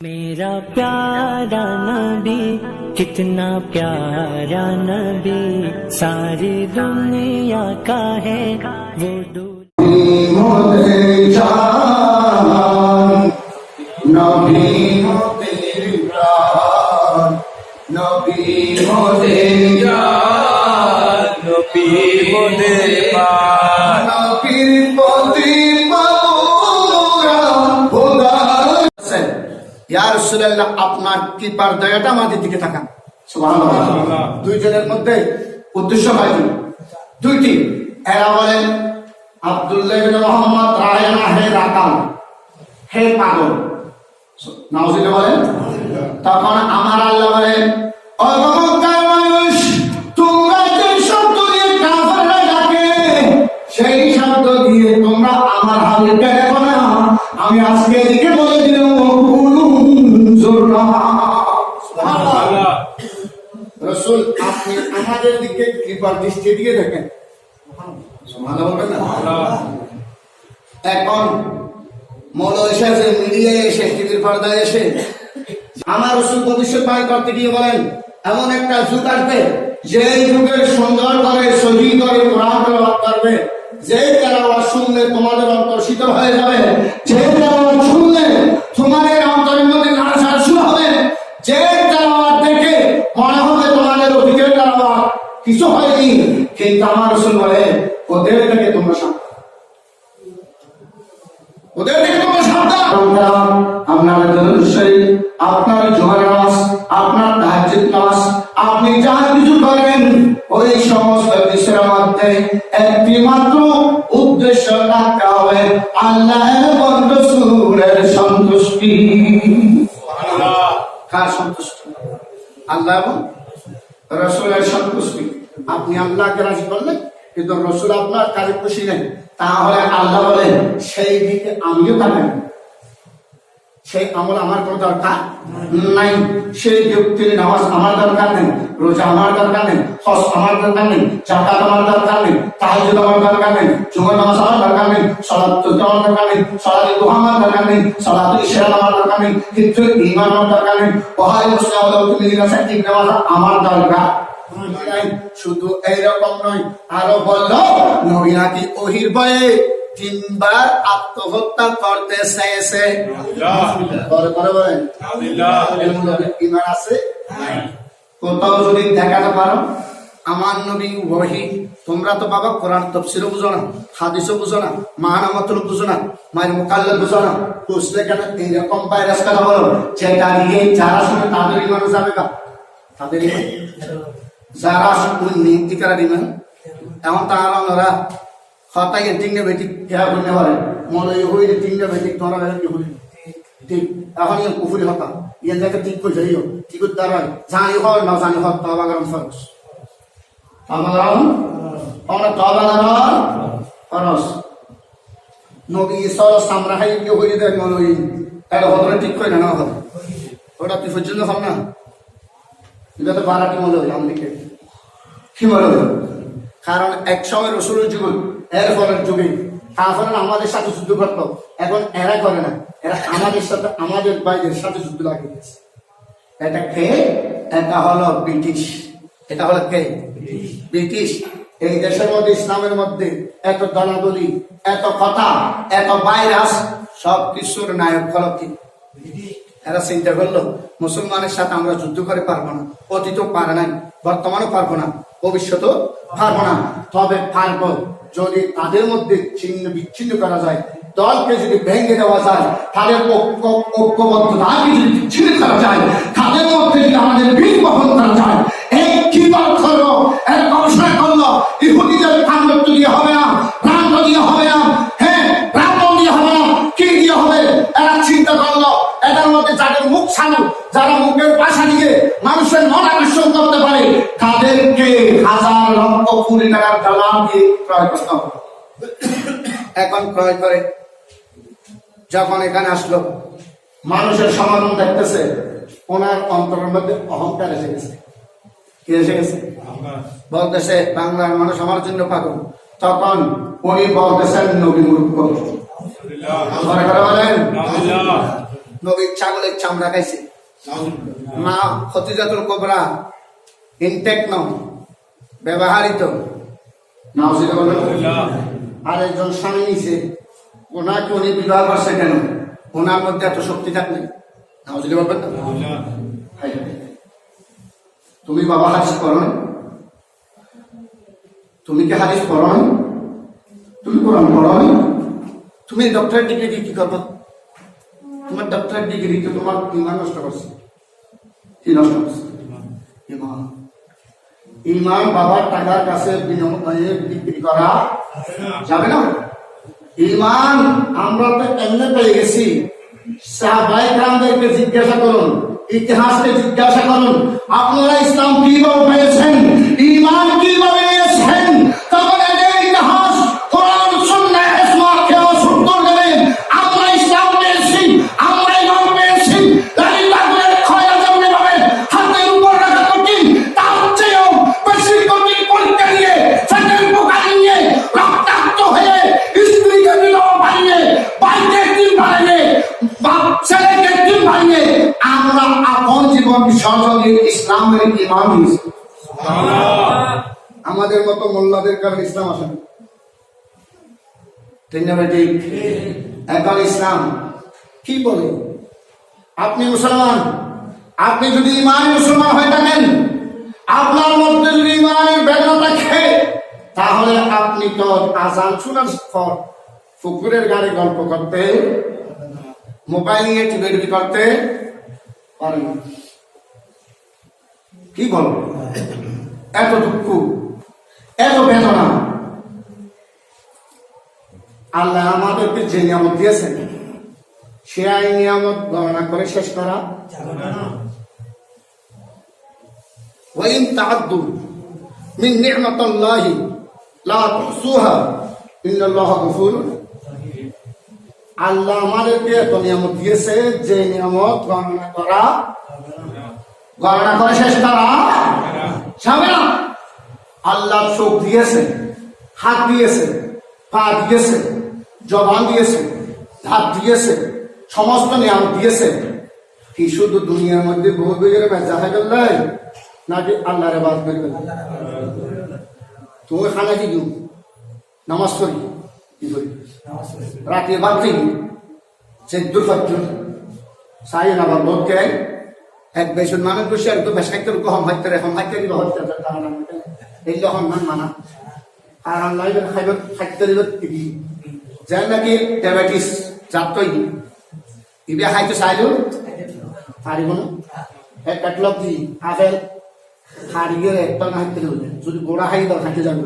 मेरा प्यारा नबी कितना प्यारा नबी सारी दुनिया का है वो নবী মোদের প্রাণ নবী মোদের জান নবী মোদের প্রাণ নবীর প্রতি মাওলা খোদা ইয়া রাসূলুল্লাহ আপনার কৃপার দয়াটা আমাদের দিকে তাকান সুবহানাল্লাহ। দুইজনের মধ্যে উদ্দেশ্য হয় দুইটি। এরা বলেন আব্দুল্লাহ ইবনে মুহাম্মদ রায়না হে রাকাম হে পাগল নাউজুবিল্লাহ বলেন। তখন আমার আল্লাহ বলেন ও মক্কার মানুষ তোমরা যে শব্দ দিয়ে কাফেররা ডাকে সেই শব্দ দিয়ে তোমরা আমার হাবিবকে দেখো না। আমি আজকে এদিকে বলে দিলাম সুবহানাল্লাহ। রাসূল আপনি আমাদের দিকে কৃপার দৃষ্টি দিয়ে দেখেন সুবহানাল্লাহ বলবেন না। এখন মৌলা এসে মিডিয়ায় এসে টিভির পর্দায় এসে আমার রাসূল ভবিষ্যৎবাণী করতে গিয়ে বলেন এমন একটা যুগ আসবে যে যুগের সুন্দর করে সহি করে কোরআন তেলাওয়াত করবে, যে তেলাওয়াত শুনলে তোমাদের অন্তর শীতল হয়ে যাবে, যে তেলাওয়াত শুনলে তোমাদের অন্তরের মধ্যে নাড়াচাড়া শুরু হবে, যে তেলাওয়াত দেখে মনে হবে তোমাদের অতীতের তেলাওয়াত কিছু হয়নি। কিন্তু আমার রাসূল বলে ওদের থেকে তোমরা ওদের থেকে তোমরা সাবধান। আপনার দরুদ শরীফ, আপনার জোহর নামাজ, আপনার তাহাজ্জুদ নামাজ, আপনি যা কিছু করেন ওই সমস্ত বিষয়ের মধ্যে একটি মাত্র উদ্দেশ্য রাখতে হবে আল্লাহর এবং রাসূলের সন্তুষ্টি। সুবহানাল্লাহ। কার সন্তুষ্টি? আল্লাহ এবং রাসূলের সন্তুষ্টি। আপনি আল্লাহকে রাজি করলেন কিন্তু রাসূল আপনার কাজে খুশি নেই, তাহলে আল্লাহ বলেন সেই দিকে আমিও তাকাই, সেই আমল আমার কোনো দরকার নাই, সেই ব্যক্তির নামাজ আমার দরকার নেই, রোজা আমার দরকার নেই, হজ আমার দরকার নেই, যাকাত আমার দরকার নেই, তাহাজ্জুদ আমার দরকার নেই, জুমার নামাজ আমার দরকার নেই, সালাতুল আমার দরকার নেই, সালাতুল দুহা আমার দরকার নেই, সালাতুল ইশরাক আমার দরকার নেই, কিন্তু ঈমান আমার দরকার নেই, ওয়াহাই মুসলিম ওয়া তুমি জিজ্ঞাসা ঠিক নামাজ আমার দরকার। শুধু এইরকম নয়, আরো বললো নবী নাকি ওহির ভয়ে 3 বার আত্মহত্যা করতে চেয়েছে। ঈমান আছে কোথাও যদি দেখাতে পারো আমার নবী ওহী। তোমরা তো বাবা কোরআন তাফসীরও বুঝো না, হাদিসও বুঝো না, মানামাতুল বুঝো না, মায়ের মুকাল্লাদ বুঝো না, বুঝলে কেন এইরকম ভাইরাস কথা বলো যেটা দিয়ে যারা শুনে তাদের ঈমান যাবে না, তাদের যারা নিয়ন্ত্রিকারা দিবেন এমন তারা ওরা হতাই তিনটে বেটি খেয়া করতে পারে মনে হইলে 3টা বেটি তোমরা কি হইল ঠিক এখন পুকুরি হতা ইয়ে দেখে ঠিক করে যাইও ঠিক দ্বারা জানি হর না জানি হর তবাগারম ফরস তবাগারম আমরা তবাগারম ফরস নবী সর সামরাহাই কি হইলে দেখ মনে হই এটা হতরে ঠিক করে না হবে ওটা তুই পর্যন্ত হল না এটা তো বারাটি মনে হয় আমলিকে কি মনে হয়। কারণ এক সময় রাসূলের যুগ এর ফলের যুগে কাফেররা আমাদের সাথে যুদ্ধ করত, এখন এরা করে না, এরা আমাদের সাথে আমাদের ভাইদের সাথে যুদ্ধ লাগিয়ে দিয়েছে। এটা কে? এটা হলো ব্রিটিশ। এটা হলো কে? ব্রিটিশ। এই দেশের মধ্যে ইসলামের মধ্যে এত দলাদলি, এত কথা, এত ভাইরাস, সব কিছুর নায়ক হলো কি? এরা চিন্তা করলো মুসলমানের সাথে আমরা যুদ্ধ করে পারবো না, অতীতও পারে নাই, বর্তমানও পারবো না, ভবিষ্যতেও পারবো না, তবে পারবো যদি তাদের মধ্যে ছিন্ন বিচ্ছিন্ন করা যায়, দলকে যদি ভেঙে দেওয়া যায়, তাদের ঐক্যবদ্ধতাকে যদি বিচ্ছিন্ন করা যায়, তাদের মধ্যে যদি আমাদের বীজ বহন করা যায়, এই কি করলো এর গবেষণা করলো ইহুদিদের পাণ্ডত্য দিয়ে হবে না, প্রান্ত দিয়ে হবে না, হ্যাঁ প্রান্ত দিয়ে হবে না, কি দিয়ে হবে? এরা চিন্তা করলো এটার মধ্যে যাদের মুখ সামু, যারা মুখের পাশা দিয়ে মানুষের মন আকর্ষণ করতে পারে, তাদেরকে 1000 লক্ষ কোটি টাকার দালাল দিয়ে ক্রয় করতে হবে। এখন ক্রয় করে যখন এখানে আসলো মানুষের সমাগম দেখতেছে, ওনার অন্তরের মধ্যে অহংকার এসে গেছে। কি এসে গেছে? বলতেছে বাংলার মানুষ আমার জন্য পাগল। তখন উনি বলতেছেন নবী মূর্খ। বলেন নবীর ছাগলের চামড়া খাইছে, মা খদিজাতুল কুবরা ইনটেক নাও ব্যবহারিত নাউজুবিল্লাহ বলেন। আর একজন স্বামী নিছে, ওনাকে উনি বিবাহ করছে কেন? ওনার মধ্যে এত শক্তি থাকলে নাউজুবিল্লাহ বলবেন না? তুমি বাবা হাদিস পড়ো না? তুমি কি হাদিস পড়ো না? তুমি কোরআন পড়ো না? তুমি ডক্টরেট ডিগ্রি দিয়ে কি করবো? তোমার ডক্টরেট ডিগ্রি তো তোমার ইমান নষ্ট করছে। কি নষ্ট করছে? ইমান। ইমান বাবার টাকার কাছে বিনিময়ে বিক্রি করা যাবে না। ইমান আমরা তো এমনি পেয়ে গেছি। সাহাবায়ে কেরামদেরকে জিজ্ঞাসা করুন, ইতিহাসকে জিজ্ঞাসা করুন, আপনারা ইসলাম কিভাবে পেয়েছেন, ইমান কিভাবে পেয়েছেন? তখন এদের ইতিহাস কোরআন সুন্নাহ ইসলাম কেউ উত্তর দেবেন। আমরা ইসলাম পেয়েছি, আমরা ইমান পেয়েছি। দাঁড়িয়ে থাকলে খয়া যাবে ভাবে হাতের উপর রাখা কঠিন, তার চেয়েও বেশি কঠিন পরীক্ষা নিয়ে সেকেন্ড পোকা নিয়ে রক্তাক্ত হয়ে স্ত্রীকে বিবাহ ভাঙিয়ে বাইকে দিন ভাঙিয়ে বাপ ছেলেকে দিন ভাঙিয়ে আমরা আপন জীবন বিসর্জন দিয়ে ইসলামের ইমান দিয়েছি। আমাদের মতো মোল্লাদের কারণে ইসলাম আসে না। ঠিক না ঠিক? এখন ইসলাম কি বলে? আপনি মুসলমান, আপনি যদি ইমানি মুসলমান হয়ে থাকেন, আপনার মধ্যে যদি ইমানের বেদনা থাকে, তাহলে আপনি তো আজান শোনার পর পুকুরের গাড়ি গল্প করতে, মোবাইল নিয়ে টিভি করতে পারেন। কি বল? এত দুঃখ, এত বেদনা আল্লাহ আমাদেরকে যে নিয়ামত দিয়েছেন, সে আই নিয়ামত গণনা করে শেষ করা যাবে না। ওয়াইন তাআদ্দু মিন নি'মাতিল্লাহি লা তুহসুহা ইন্নাল্লাহা গফুরুর রাহিম। আল্লাহ আমাদেরকে এত নিয়ামত দিয়েছে, যে নিয়ামত গণনা করে শেষ করা যাবে না। আল্লাহ চোখ দিয়েছে, হাত দিয়েছে, পা দিয়েছে, জবান দিয়েছে, হাত দিয়েছে, সমস্ত নিয়ামত দিয়েছে। কি শুধু দুনিয়ার মধ্যে বহু বেগের মেজা হয়ে গেল নাকি আল্লাহরে বাদ করে গেল? তুমি খানা কি দিও, নামাজ পড়ি, কি করি, রাতে বাদ দিই, সেদ্দুর ফাদ্দুর সাই নামাজ বোধকে এক বেশন মানুষ বসে আর তো বেশ খাইতে হম হাইতে এখন হাইতে দিব হতে এই যখন মান মানা আর আল্লাহ খাইবার খাইতে দিব যে নাকি ডায়াবেটিস যাতই ইবে খাইতে চাইলেও পারিব না। এক কাটলক দি আপেল হারিয়ে একটা না হাইতে দেবে, যদি গোড়া খাই দাও খাইতে যাবে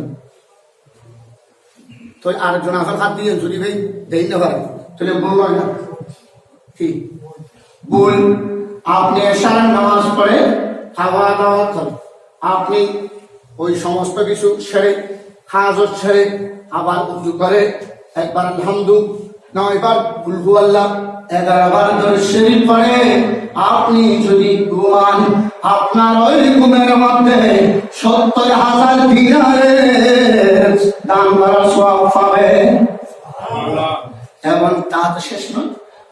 তো আরেকজন আপেল হাত দিয়ে যদি ভাই দেই না পারে তাহলে বলবো না কি বল। আপনি এশার নামাজ পড়ে খাওয়া দাওয়া করেন, আপনি ওই সমস্ত কিছু ছেড়ে হাজত ছেড়ে আবার উজু করে একবার আলহামদু 9 বার কুল হুয়াল্লাহ 11 বার দরুদ শরীফ পড়ে আপনি যদি ঘুমান, আপনার ওই ঘুমের মধ্যে 70,000 দিনারের দান করার সওয়াব পাবে। এবং তা তো শেষ নয়,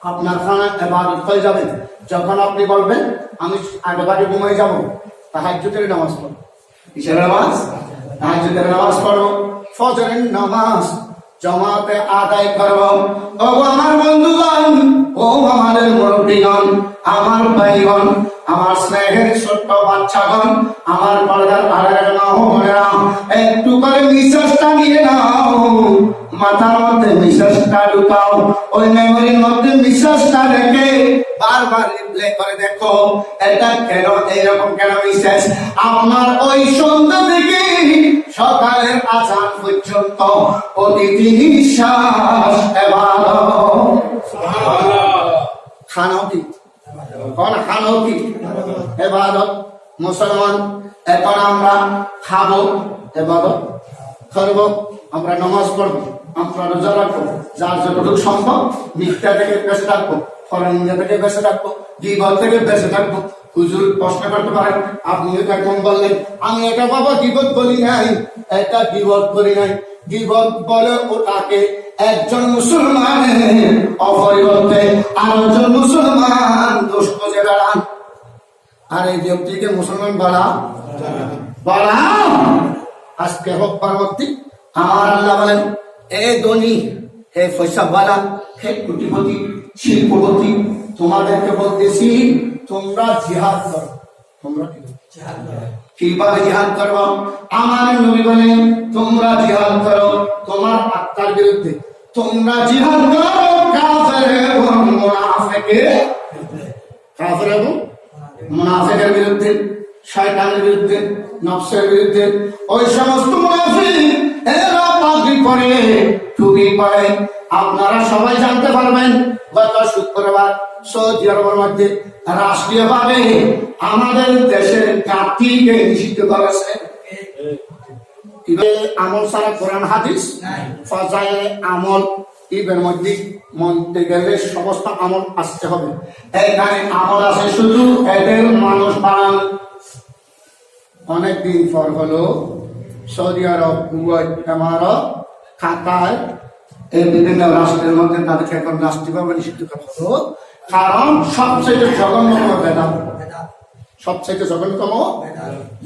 আপনার খানা ইবাদত হয়ে যাবে যখন আপনি বলবেন আমি আগেবারে ঘুমাই যাব, তাহাজ্জুদের নামাজ পড়ব। কিসের নামাজ? তাহাজ্জুদের নামাজ পড়ব, ফজরের নামাজ জামাতে আদায় করব। ও আমার বন্ধুগণ, ও আমাদের মুরব্বিগণ, আমার ভাইগণ, আমার স্নেহের ছোট্ট বাচ্চাগণ, আমার পর্দার আড়ালের মা ও বোনেরা, একটু করে নিঃশ্বাসটা নিয়ে নাও, মাথার মধ্যে নিঃশ্বাসটা ঢুকাও, ওই মেমোরির মধ্যে নিঃশ্বাসটা রেখে বারবার রিপ্লে করে দেখো এটা কেন এইরকম কেন নিঃশ্বাস। আপনার ওই সন্ধ্যা থেকে সকালের আজান পর্যন্ত প্রতিটি নিঃশ্বাস খানাও কি খানাও কি এবাদত। মুসলমান এখন আমরা খাবো, এবাদত করব, আমরা নামাজ পড়বো, আমরা রোজা রাখবো, যার যতটুকু সম্ভব মিথ্যা থেকে বেঁচে থাকবো, ফরনিয়া থেকে বেঁচে থাকবো, গীবত থেকে বেঁচে থাকবো। হুজুর প্রশ্ন করতে পারেন, আপনি এখন বললেন আমি এটা বাবা গীবত বলি নাই, এটা গীবত করি নাই। গীবত বলে ওটাকে একজন মুসলমানের অপরিবর্তে আরেকজন মুসলমান দোষ খুঁজে বেড়ান, আর এই ব্যক্তিকে মুসলমান বলা বলা আজকে হোক পরবর্তী। আমার আল্লাহ বলেন, এ ধনী, হে পয়সাওয়ালা, হে কোটিপতি, শিল্পপতি, তোমাদেরকে বলতেছি তোমরা জিহাদ করো। তোমরা কিভাবে জিহাদ করবো? আমার নবী বলেন তোমরা জিহাদ করো তোমার আত্মার বিরুদ্ধে, তোমরা জিহাদ করো কাফের এবং মুনাফিকের বিরুদ্ধে, শয়তানের বিরুদ্ধে, নফসের বিরুদ্ধে। ওই সমস্ত মুনাফিক এরা পাগড়ি পরে, টুপি পরে। আপনারা সবাই জানতে পারবেন গত শুক্রবার সৌদি আরবের মধ্যে রাষ্ট্রীয়ভাবে আমাদের দেশের জাতিকে নিষিদ্ধ করেছে। আমল ছাড়া কোরআন হাদিস ফজাইলে আমল ইবের মধ্যে মনতে গেলে সমস্ত আমল আসতে হবে। এখানে আমল আছে শুধু এদের মানুষ বানান। অনেকদিন পর হলো সৌদি আরব, কুয়েত, ইমারত, কাতার এই বিভিন্ন রাষ্ট্রের মধ্যে তাদেরকে এখন রাষ্ট্রীয়ভাবে নিষিদ্ধ করা হলো, কারণ সবচেয়ে জঘন্যতম বেদাত, সবচেয়ে জঘন্যতম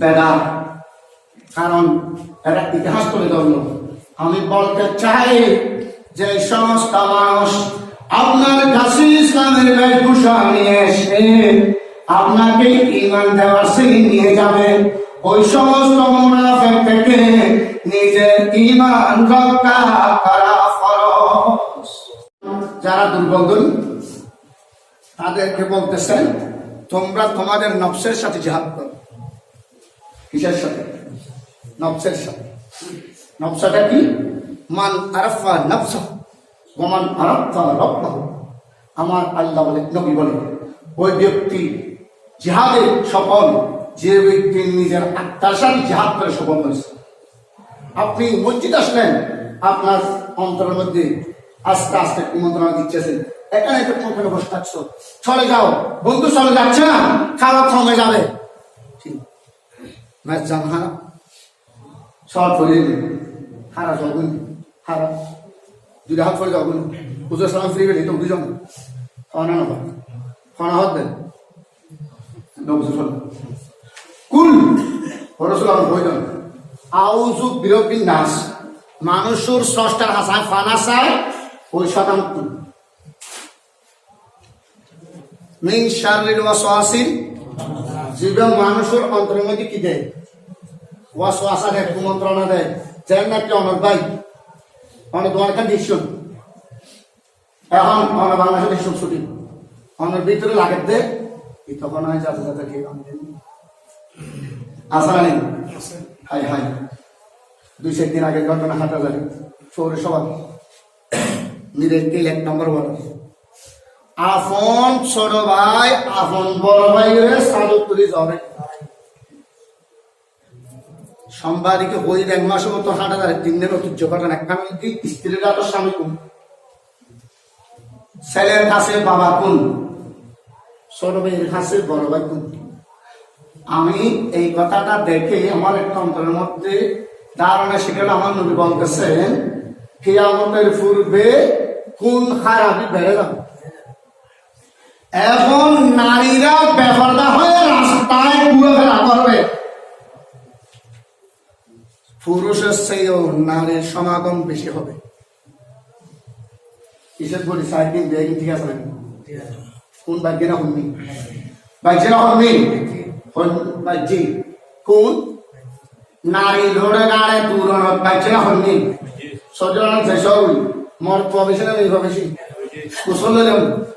বেদাত। কারণ এরা ইতিহাস তুলে ধরলো। আমি বলতে চাই যে সমস্ত মানুষ আপনার কাছে ইসলামের বেশভূষা নিয়ে এসে আপনাকে ঈমান দেওয়ার সিঁড়ি নিয়ে যাবে, ওই সমস্ত মুনাফিক থেকে নিজের ঈমান রক্ষা করা ফরজ। যারা দুর্বল তাদেরকে বলতেছেন তোমরা তোমাদের নফসের সাথে জিহাদ করো। কিসের সাথে? নফসের সাথে। নফসটা কি? মান আরাফা নফসা ওয়া মান আরাফা রাব্বাহু। আমার আল্লাহ বলে, নবী বলে, ওই ব্যক্তি জিহাদে সফল যে ব্যক্তি নিজের আত্মার সাথে জিহাদ করে সফল হয়েছে। আপনি মসজিদ আসলেন, আপনার অন্তরের মধ্যে আস্তে আস্তে কুমন্ত্রণা দিচ্ছেন, এখানে একটু কোনখানে বসে থাকছো, চলে যাও, বন্ধু চলে যাচ্ছে না, খাওয়া কমে যাবে, ম্যাচ জান হারা সব ফলে হারা যাবেন, হারা দুই হাত ফলে যাবেন, হুজুর সালাম ফিরে গেলে তো দুজন খাওয়ানো না খাওয়ানো হাত দেন কুল রসুল বইলেন আউযু বিরাব্বিন নাস, মানুষের স্রষ্টার হাসায় ফানাসায় ওই শতাংশ মিন শাররিল ওয়াসওয়াসিল, জীবে মানুষের অন্তরের মধ্যে কি দেয়? ওয়াসওয়াসা দেয়, কুমন্ত্রণা দেয়। যেন নাকি অনেক ভাই অনেক তোমার ডিসিশন এখন অনেক বাংলাদেশের ডিসিশন ছুটি অনেক ভিতরে লাগে দেয়, তখন হয় যাতে যাতে খেয়ে আসা নেই। হাই হাই 2-3 দিন আগে ঘটনা হাঁটাজারি পৌরসভা নিজের তেল 1 নম্বর বড় আপন ছোট ভাই আপন বড় ভাই সাদত তুলি যাবে সম্বাদিকে বই 1 মাসের মতো হাঁটাজারি 3 দিন ঐতিহ্য ঘটনা। একখান স্ত্রীর আলো স্বামী কোন, ছেলের কাছে বাবা কোন, ছোট ভাইয়ের কাছে বড় ভাই কোন। আমি এই কথাটা দেখে আমার একটা অন্তরের মধ্যে ধারণা শিখলে আমার নবী বলতেছেন কিয়ামতের পূর্বে কোন খারাপি বেড়ে যাবে এবং নারীরা বেপরদা হয়ে রাস্তায় ঘুরাফেরা করবে, পুরুষের চেয়েও নারীর সমাগম বেশি হবে। কিসের বলি 4 দিন দেখি ঠিক আছে কোন ভাগ্যে না হননি ভাগ্যে না হননি ভাগ্যি কোন নারী ধরে গাড়ে দূরণ ভাগ্যে না হননি সজন সব মর প্রবেশনে এই প্রবেশী কুশল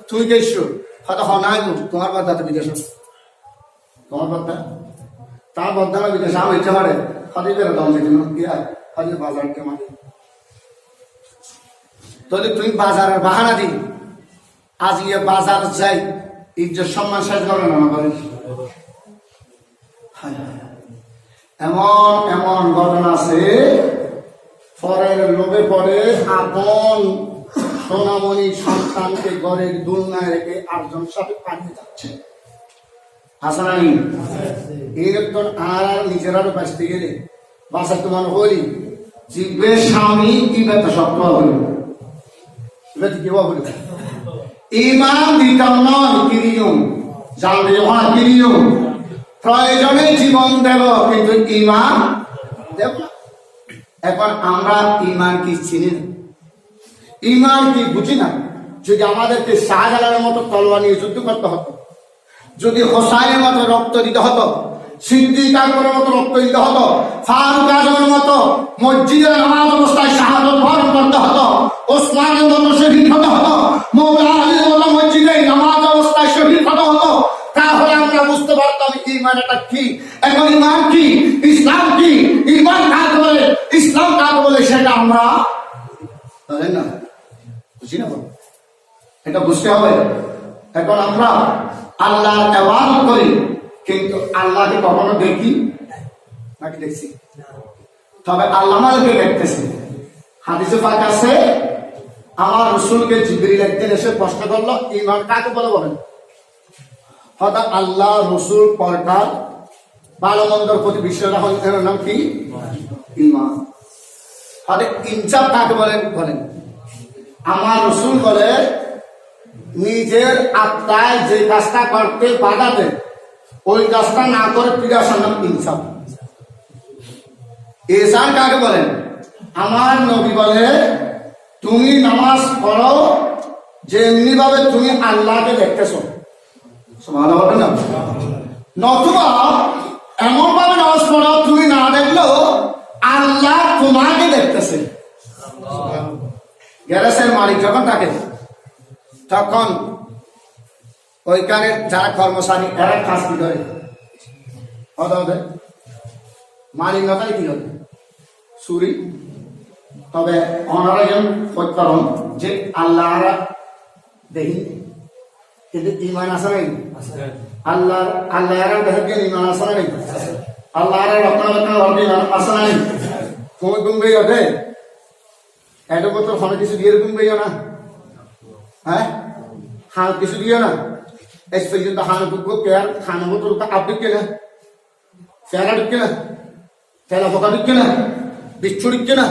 তুই গেছো হয়তো হনাই তোমার বার্তা তো বিদেশ তোমার বার্তা তার বার্তা বিদেশ আমি ইচ্ছা পারে হতে বেরো দাম দেখি হতে বাজার কেমন তাহলে তুই বাজারের বাহানা দি আজ গিয়ে বাজার যাই ইজ্জত সম্মান শেষ করে না পারিস। এমন এমন ঘটনা আছে পরের লোভে পরে আপন সোনামণি সন্তানকে ঘরের দুলনায় রেখে 8 জন সাথে পালিয়ে যাচ্ছে। হাসানানি এরকম আর নিজের আরো বাঁচতে গেলে বাঁচা তোমার হলি জিজ্ঞেস স্বামী কি ব্যথা শক্ত হল এবার কি বলবো ইমান দিতাম নয় কিনিয়ম জানবে যখন কিনিয়ম প্রয়োজনে জীবন দেব কিন্তু ইমান দেব না। এখন আমরা ইমান কি চিনি না, ইমান কি বুঝি না। যদি আমাদেরকে শাহজালালের মতো তলোয়ার নিয়ে যুদ্ধ করতে হতো, যদি হোসাইনের মতো রক্ত দিতে হতো, সিদ্দিক আকবরের মতো রক্ত দিতে হতো, ফারুক আজমের মতো মসজিদের নামাজ অবস্থায় শাহাদত বরণ করতে হতো, ওসমানের মতো শহীদ হতে হতো, মওলা আলীর মতো মসজিদে নামাজ অবস্থায় শহীদ হতে হতো, তাহলে আমরা বুঝতে পারতাম ইমান এটা কি। এখন ইমান কি, ইসলাম কি, ইমান কাকে বলে, ইসলাম কাকে বলে সেটা আমরা জানেন না, বুঝি না। এটা বুঝতে হবে। এখন আমরা আল্লাহর ইবাদত করি কিন্তু আল্লাহকে কখনো দেখি নাকি দেখছি? তবে আল্লাহ আমাদেরকে দেখতেছে। হাদিসে পাক আছে, আমার রাসূলকে জিবরিল একদিন এসে প্রশ্ন করলো ঈমান কাকে বলে বলেন। হঠাৎ আল্লাহ রাসূল পরকাল ভালো মন্দর প্রতি বিশ্বাস রাখেন, এর নাম কি? ঈমান। আরে ইনসাফ কাকে বলেন বলেন। আমার রাসূল বলে নিজের আত্মায় যে কাজটা করতে বাধা দেয় ওই কাজটা না করে পিড়ার নাম ইনসাফ। ইহসান কাকে বলেন? আমার নবী বলে তুমি নামাজ পড়ো যেমনি ভাবে তুমি আল্লাহকে দেখতেছো, সুবহানাল্লাহ না, নতুবা এমন ভাবে নামাজ পড়ো তুমি না দেখলেও আল্লাহ তোমাকে দেখতেছে। গ্যারেজের মালিক যখন থাকে তখন ওইখানে যারা কর্মচারী এরা কাজ কি করে হবে, মালিক না কি হবে চুরি। তবে ওনারা যেন প্রত্যারণ যে আল্লাহ দেখি কিন্তু ইমান আছে নাই, আল্লাহ আল্লাহ দেখে ইমান আছে নাই, আল্লাহ রক্ষণাবেক্ষণ আছে নাই। তুমি গুমবে হবে এটা তো ফোনে কিছু দিয়ে গুমবে না, হ্যাঁ হান কিছু দিও না। এস পর্যন্ত হান বুকো কেয়ার খানা মতো আপ ঢুকে না, চেহারা ঢুকে না, তেলা পোকা ঢুকে না, বিচ্ছু ঢুকে না,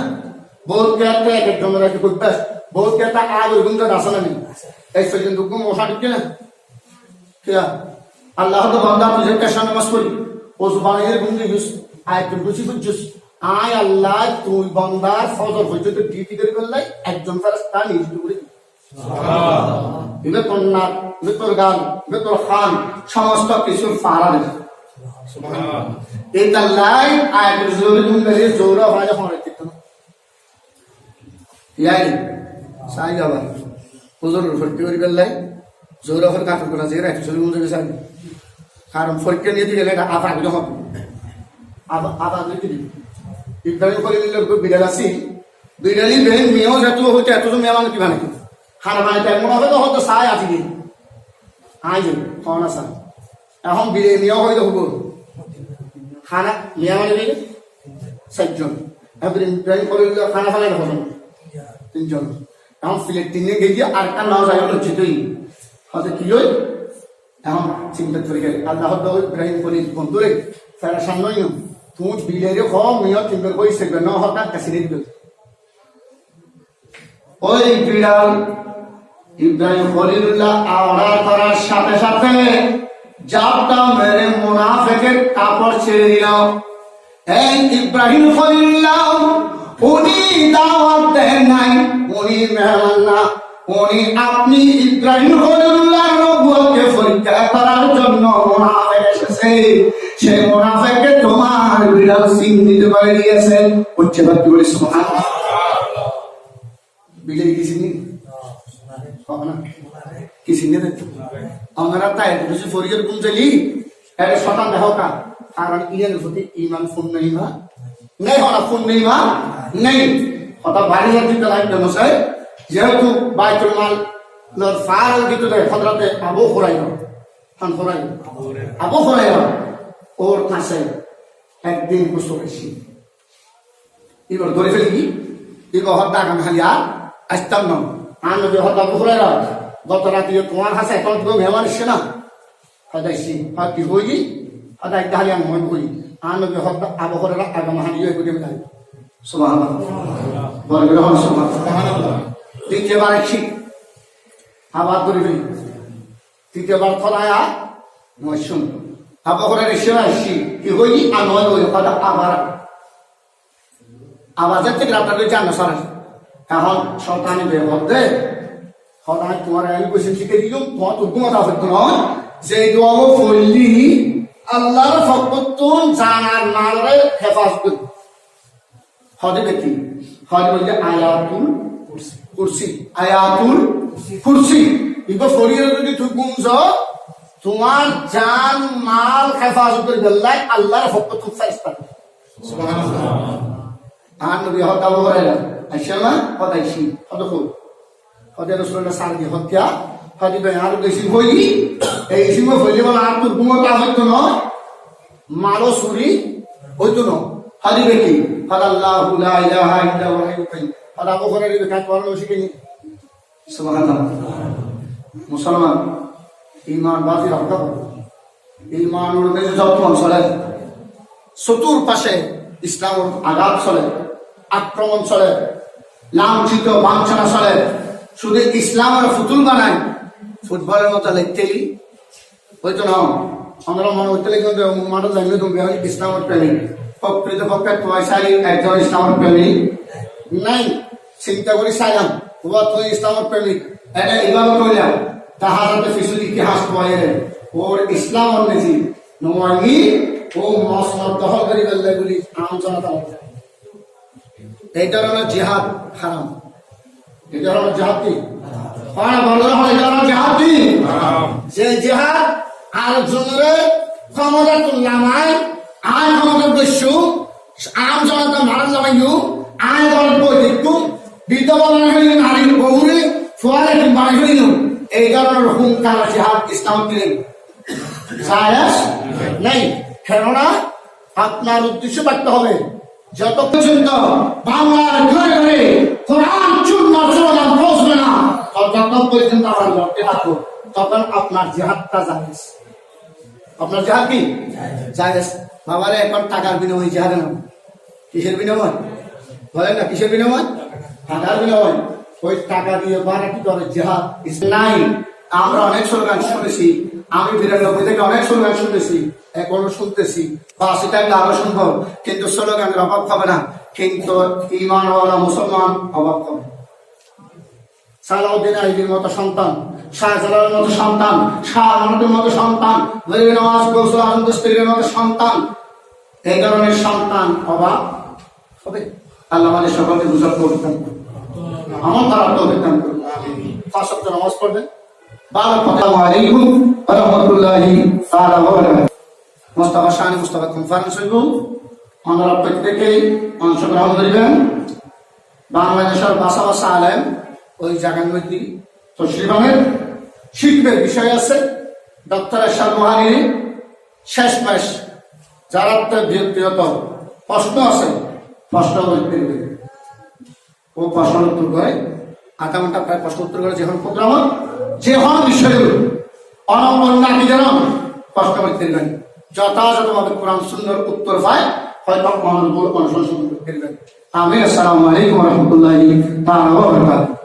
বহুত কেয়ারটা এক এক জনের এক অভ্যাস, বহুত কেয়ারটা আগ ওই গুমটা আসে না নেই। এস পর্যন্ত মশা ঢুকে না। কেয়া আল্লাহ তো বান্দা তুই কেশা নামাজ পড়ি ও জুবানের গুমে ইউস আয় তুই বুঝি বুঝছিস আয় আল্লাহ তুই বান্দার ফজর পর্যন্ত ডিউটি করে বললাই একজন ফেরেশতা নিযুক্ত করে তোর নাক, তোর গান, তোর খান সমস্ত কিছুর ফারা দেবে। এটা লাই আয়াতের জোরে গুনলে জোরা ভাজা হরে দিত না। ইয়াই সাই যাবা হুজুর ফরকি করি বেলাই জোরা হর কাট করা যে রাইট জোরে গুনলে সাই কারণ ফরকি নিয়ে দিলে এটা আফা দিলে হবে আফা দিলে ইব্রাহিম খলিলুল্লাহর কো বিড়াল আছে বিড়ালি বেন মেও যত হইতে এত মেয়া মানে কি মানে খানা বানাইতে মনে হবে তো হয়তো চাই আজি দিন আই যে খাওয়া চা এখন বিরিয়ানিও হয়তো হব খানা মিয়া মানে দিলে 4 জন ইব্রাহিম খলিলুল্লাহ খানা ফেলাই হজন 3 জন এখন প্লেট 3 গিয়ে আর একটা নাও যাই হলো চিতই হয়তো কি হই এখন চিন্তা করে গেল আল্লাহ ইব্রাহিম খলিল বন্ধুরে তারা সামনে তুই বিলেরে কম মিয়া চিন্তা কই সেবে না হঠাৎ কাছে দিল ওই বিড়াল ইব্রাহিম খলিলুল্লাহ আওড়া করার সাথে সাথে জাপটা মেরে মুনাফিকের কাপড় ছেড়ে দিল। এই ইব্রাহিম খলিলুল্লাহ উনি দাওয়াত দেন নাই, উনি মেহমান না, উনি আপনি ইব্রাহিম খলিলুল্লাহর নবুয়তকে পরীক্ষা করার জন্য মুনাফিক এসেছে। সেই মুনাফিককে তোমার বিড়াল সিং দিতে পারে দিয়েছে। উচ্চ বাক্য বলে সুবহানাল্লাহ। বিলে কিছু নেই কিছু নেই আমরা তাই কিছু ফরিয়ার গুণ চাইলি এটা শতান দেখো কা কারণ ইয়ের প্রতি ইমান ফোন নেই মা নেই হলা ফোন নেই মা নেই হঠাৎ বাড়ি দিতে লাগবে মশাই যেহেতু বাইতুল মাল ফার দিতে দেয় হঠাৎ আবু খোরাইল খান খোরাইল আবু খোরাইল ওর কাছে একদিন বসে গেছি এবার ধরে ফেলি কি এবার হঠাৎ আমি খালি আর আসতাম না আমি যে হঠাৎ ঘুরাইল গত রাতে তোমার কাছে এখন তো মেহমান এসছে না হদাইছি কি হই হদাই তাহলে আমি মনে করি আমি যে হঠাৎ আবহাওয়ার আগাম হানি হয়ে গেলে সুবহানাল্লাহ বলে সুবহানাল্লাহ দ্বিতীয়বার একশি আবার ধরবি তৃতীয়বার খোলায়া মৌসুম আবার করে রেশে আসছি কি হই আর নয় হই কথা আবার যাতে আপনার জানা সারা এখন সন্তানি বের হতে সদায় তোমার আমি বসে শিখে দিলাম তোমার তো ঘুমাতে হতো নয় যে দোয়া পড়লি আল্লাহর ফকতুন জানার মালরে হেফাজত করবে হদে দেখি হদে বলতে আয়াতুল কুরসি আয়াতুল কুরসি ইগো ফরিয়ে যদি তুই গুমজ তোমার জান মাল হেফাজত করবে আল্লাহর ফকতুন ফাইস্তা সুবহানাল্লাহ আর নবী হদা বলে আইসামা হদাইছি হদকো হদে রাসূলুল্লাহ সাল্লাল্লাহু আলাইহি হত্যা হদি ভাই আর বেশি হই এই সিমো হইলে বলা আর তোর ঘুমোটা হইতো না মারো সুরি হইতো না হদি দেখি আল্লাহু লা ইলাহা ইল্লা হুয়া হাইয়ুল কাইয়্যুম হদা বকরে রে কাজ করলো শিখেনি সুবহানাল্লাহ মুসলমান ঈমান বাজি রাখতে ঈমান ওর যত্ন চলে চতুর পাশে ইসলামের আঘাত চলে আক্রমণ চলে লাঞ্ছিত বাঞ্ছনা চলে শুধু ইসলামের ফুতুল বানায় ফুটবলের মতো লেখতেলি হয়তো না আমরা মনে হইতে কিন্তু মানুষ জানিয়ে তুমি ইসলামের প্রেমিক প্রকৃত পক্ষে পয়সাই একজন ইসলামের প্রেমিক নাই চিন্তা করি চাইলাম তুই ইসলামের প্রেমিক এটা এইভাবে কইলাম তাহার হাতে ফিসুল ইতিহাস পয়ে ওর ইসলাম অন্যজি নমানি ও মসনদ দখল করি বললে বলি আলোচনা এই ধরনের জিহাদ হারাম এই ধরনের জিহাদ কি যে জিহাদ আরেকজনের ক্ষমতা তুলনামায় আয় ক্ষমতার দস্যু আম জনতা মারান লামাইও আয় দলের বই দেখতু বিধবা বানাই হইলেন নারীর বহুরে ফোয়ালে বানাই হইল এই ধরনের হুঙ্কার জিহাদ ইসলাম দিলেন জায়েজ নেই কেননা আপনার উদ্দেশ্য থাকতে হবে যত পর্যন্ত বাংলার ঘরে ঘরে কোরআন সুন্নাহ চলমান পৌঁছবে না ততক্ষণ পর্যন্ত আমরা লড়তে থাকবো তখন আপনার জিহাদটা জায়েজ আপনার জিহাদ কি জায়েজ বাবারে এখন টাকার বিনিময়ে জিহাদ না কিসের বিনিময় বলেন না কিসের বিনিময় টাকার বিনিময় ওই টাকা দিয়ে বারে কি করে জিহাদ নাই আমরা অনেক স্লোগান শুনেছি আমি 92 থেকে অনেক স্লোগান শুনেছি এখনো শুনতেছি 80 টাকা আরো শুনবো কিন্তু স্লোগানের অভাব হবে না কিন্তু ঈমানওয়ালা মুসলমান অভাব হবে সালাউদ্দিন আইবির মতো সন্তান শাহজালালের মতো সন্তান শাহ আমাদের মতো সন্তান গরিব নওয়াজ গৌসুল আজম দস্তগীরের মতো সন্তান এই ধরনের সন্তান অভাব হবে আল্লাহ আমাদের সকলকে বুঝার তৌফিক দান করুন আমার দ্বারা তৌফিক দান করুন আমিন 5 ওয়াক্ত নামাজ পড়বেন আসসালামু আলাইকুম ওয়া রাহমাতুল্লাহি তাআলা ওয়া বারাকাতুহু মুস্তাফা শান মুস্তাফা কনফারেন্স হইব আমরা প্রত্যেকেই অংশগ্রহণ করবেন বাংলাদেশের বাসা বাসা আলেম ওই জায়গার মধ্যে তশরিফানের শিখবে বিষয় আছে ডক্টর এরশাদ মোহানি শেষ মাস যারা বৃহত্তর প্রশ্ন আছে প্রশ্ন করবে ও প্রশ্ন উত্তর করে আধা ঘন্টা প্রায় প্রশ্ন উত্তর করে যখন প্রোগ্রাম যে হন বিষয়গুলো অনন্য যেন প্রশ্ন করতে দেবেন যথাযথভাবে কোরআন সুন্দর উত্তর পায় হয়তো অনুসরণ করতে দেবেন আমি আসসালামু আলাইকুম ওয়া রাহমাতুল্লাহি ওয়া বারাকাতুহু